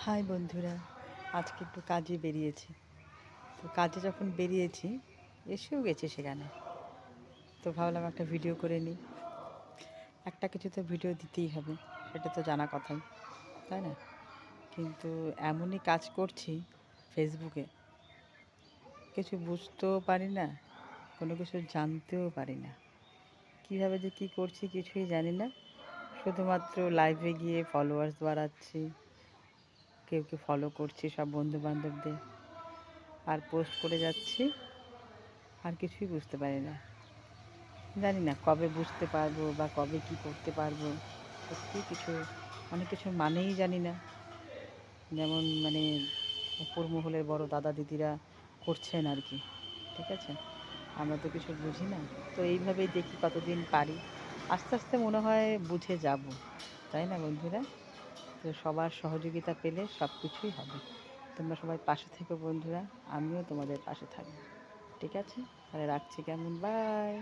High বন্ধুরা, আজকে একটু কাজে বেরিয়েছি। তো কাজে যখন বেরিয়েছি এসেও গেছি সেখানে, তো ভাবলাম একটা ভিডিও করে নিই। একটা কিছু তো ভিডিও দিতেই হবে, সেটা তো জানা কথাই, তাই না? কিন্তু এমনই কাজ করছি ফেসবুকে, কিছু বুঝতেও পারি না, কোনো কিছু জানতেও পারি না, কীভাবে যে কী করছি কিছুই জানি না। শুধুমাত্র লাইভে গিয়ে ফলোয়ার্স বাড়াচ্ছি, কেউ কেউ ফলো করছি সব বন্ধুবান্ধবদের, আর পোস্ট করে যাচ্ছি, আর কিছুই বুঝতে পারি না। জানি না কবে বুঝতে পারবো বা কবে কি করতে পারবো। সত্যি অনেক কিছু মানেই জানি না। যেমন উপর মহলের বড় দাদা দিদিরা করছেন আর কি, ঠিক আছে? আমরা তো কিছু বুঝি না। তো এইভাবেই দেখি কতদিন পারি। আস্তে আস্তে মনে হয় বুঝে যাব, তাই না বন্ধুরা? তো সবার সহযোগিতা পেলে সব কিছুই হবে। তোমরা সবাই পাশে থেকো বন্ধুরা, আমিও তোমাদের পাশে থাকবো। ঠিক আছে, তাহলে রাখছি কেমন, বাই।